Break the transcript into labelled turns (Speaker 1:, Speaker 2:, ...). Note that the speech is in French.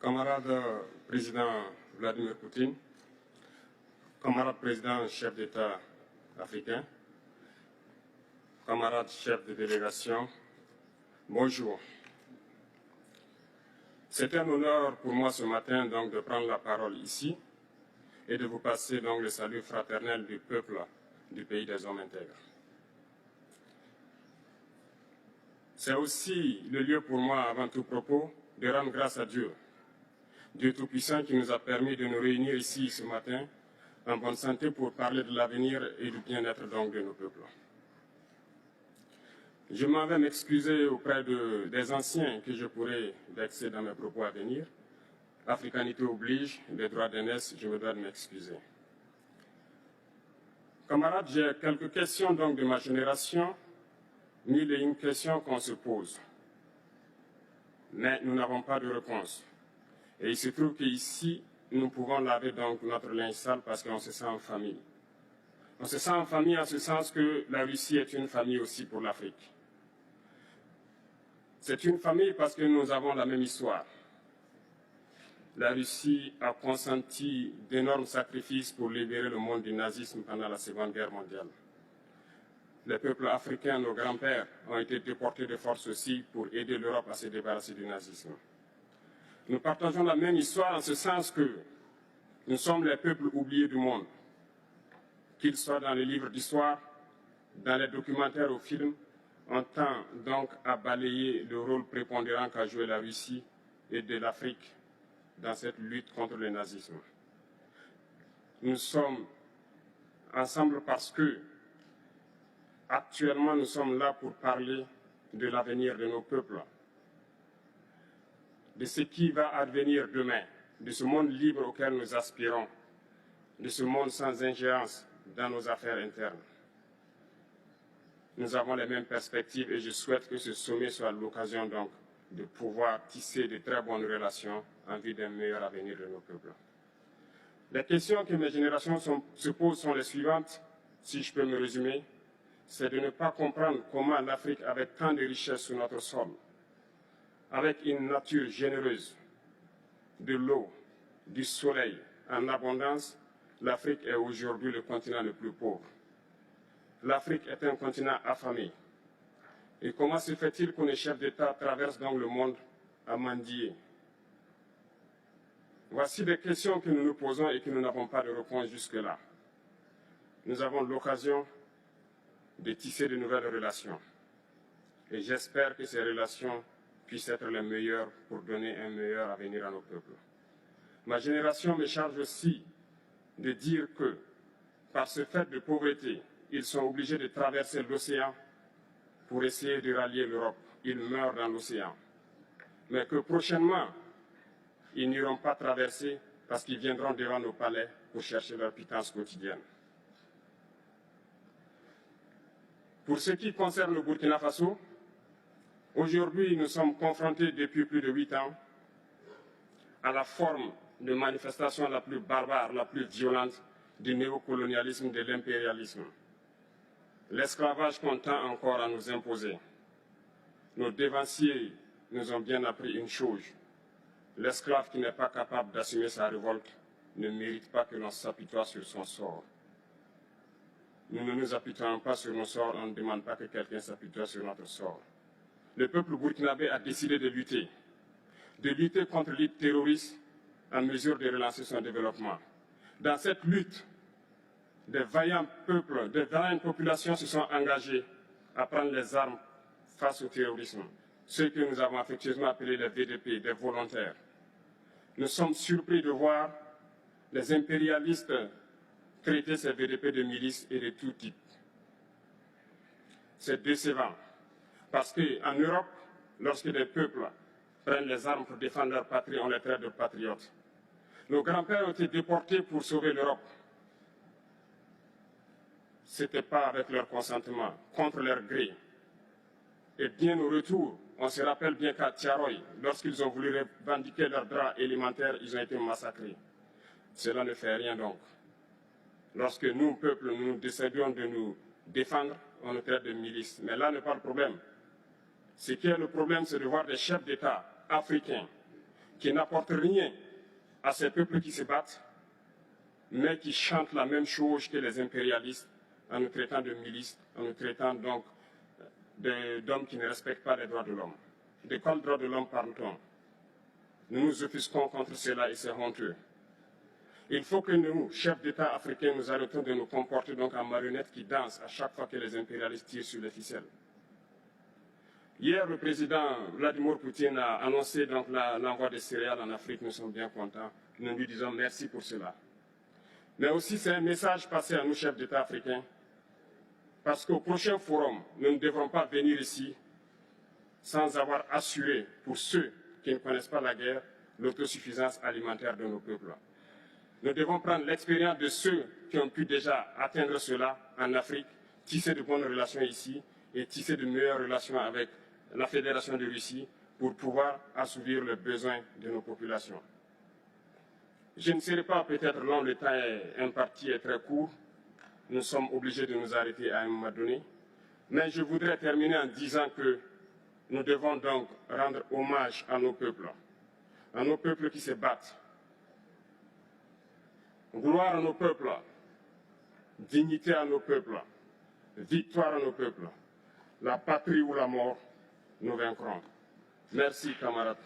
Speaker 1: Camarade président Vladimir Poutine, camarade président chef d'État africain, camarade chef de délégation, bonjour. C'est un honneur pour moi ce matin donc de prendre la parole ici et de vous passer donc le salut fraternel du peuple du pays des hommes intègres. C'est aussi le lieu pour moi, avant tout propos, de rendre grâce à Dieu, Dieu Tout-Puissant qui nous a permis de nous réunir ici ce matin en bonne santé pour parler de l'avenir et du bien-être donc de nos peuples. Je m'en vais m'excuser auprès des anciens que je pourrais vexer dans mes propos à venir. Africanité oblige, les droits d'aînesse, je me dois de m'excuser. Camarades, j'ai quelques questions donc de ma génération, mille et une questions qu'on se pose. Mais nous n'avons pas de réponse. Et il se trouve qu'ici, nous pouvons laver donc notre linge sale parce qu'on se sent en famille. On se sent en famille en ce sens que la Russie est une famille aussi pour l'Afrique. C'est une famille parce que nous avons la même histoire. La Russie a consenti d'énormes sacrifices pour libérer le monde du nazisme pendant la Seconde Guerre mondiale. Les peuples africains, nos grands-pères, ont été déportés de force aussi pour aider l'Europe à se débarrasser du nazisme. Nous partageons la même histoire en ce sens que nous sommes les peuples oubliés du monde, qu'ils soient dans les livres d'histoire, dans les documentaires ou films, on tend donc à balayer le rôle prépondérant qu'a joué la Russie et de l'Afrique dans cette lutte contre le nazisme. Nous sommes ensemble parce que, actuellement, nous sommes là pour parler de l'avenir de nos peuples, de ce qui va advenir demain, de ce monde libre auquel nous aspirons, de ce monde sans ingérence dans nos affaires internes. Nous avons les mêmes perspectives et je souhaite que ce sommet soit l'occasion donc de pouvoir tisser de très bonnes relations en vue d'un meilleur avenir de nos peuples. Les questions que mes générations se posent sont les suivantes, si je peux me résumer, c'est de ne pas comprendre comment l'Afrique, avec tant de richesses sur notre sol, avec une nature généreuse, de l'eau, du soleil en abondance, l'Afrique est aujourd'hui le continent le plus pauvre. L'Afrique est un continent affamé. Et comment se fait-il que les chefs d'État traversent donc le monde à mendier? Voici des questions que nous nous posons et que nous n'avons pas de réponse jusque-là. Nous avons l'occasion de tisser de nouvelles relations. Et j'espère que ces relations puissent être les meilleures pour donner un meilleur avenir à nos peuples. Ma génération me charge aussi de dire que, par ce fait de pauvreté, ils sont obligés de traverser l'océan pour essayer de rallier l'Europe. Ils meurent dans l'océan. Mais que prochainement, ils n'iront pas traverser parce qu'ils viendront devant nos palais pour chercher leur pitance quotidienne. Pour ce qui concerne le Burkina Faso, aujourd'hui, nous sommes confrontés depuis plus de 8 ans à la forme de manifestation la plus barbare, la plus violente du néocolonialisme, de l'impérialisme. L'esclavage qu'on tend encore à nous imposer. Nos dévanciers nous ont bien appris une chose. L'esclave qui n'est pas capable d'assumer sa révolte ne mérite pas que l'on s'apitoie sur son sort. Nous ne nous apitoyons pas sur nos sorts, on ne demande pas que quelqu'un s'apitoie sur notre sort. Le peuple burkinabé a décidé de lutter contre l'île terroriste en mesure de relancer son développement. Dans cette lutte, des vaillants peuples, des vaillantes populations se sont engagées à prendre les armes face au terrorisme, ceux que nous avons affectueusement appelés les VDP, des volontaires. Nous sommes surpris de voir les impérialistes traiter ces VDP de milices et de tout type. C'est décevant, parce qu'en Europe, lorsque des peuples prennent les armes pour défendre leur patrie, on les traite de patriotes. Nos grands-pères ont été déportés pour sauver l'Europe. Ce n'était pas avec leur consentement, contre leur gré. Et bien au retour, on se rappelle bien qu'à Tiaroy, lorsqu'ils ont voulu revendiquer leurs droits élémentaires, ils ont été massacrés. Cela ne fait rien donc. Lorsque nous, peuple, nous décidions de nous défendre, on nous traite de milices. Mais là n'est pas le problème. Ce qui est le problème, c'est de voir des chefs d'État africains qui n'apportent rien à ces peuples qui se battent, mais qui chantent la même chose que les impérialistes en nous traitant de milices, en nous traitant donc d'hommes qui ne respectent pas les droits de l'homme. De quels droits de l'homme parle-t-on? Nous nous offusquons contre cela et c'est honteux. Il faut que nous, chefs d'État africains, nous arrêtons de nous comporter donc en marionnettes qui dansent à chaque fois que les impérialistes tirent sur les ficelles. Hier, le président Vladimir Poutine a annoncé donc l'envoi des céréales en Afrique. Nous sommes bien contents. Nous lui disons merci pour cela. Mais aussi, c'est un message passé à nous, chefs d'État africains, parce qu'au prochain forum, nous ne devrons pas venir ici sans avoir assuré, pour ceux qui ne connaissent pas la guerre, l'autosuffisance alimentaire de nos peuples. Nous devons prendre l'expérience de ceux qui ont pu déjà atteindre cela en Afrique, tisser de bonnes relations ici et tisser de meilleures relations avec la Fédération de Russie pour pouvoir assouvir les besoins de nos populations. Je ne serai pas peut-être long, le temps imparti est très court. Nous sommes obligés de nous arrêter à un moment donné. Mais je voudrais terminer en disant que nous devons donc rendre hommage à nos peuples qui se battent. Gloire à nos peuples, dignité à nos peuples, victoire à nos peuples. La patrie ou la mort, nous vaincrons. Merci, camarades.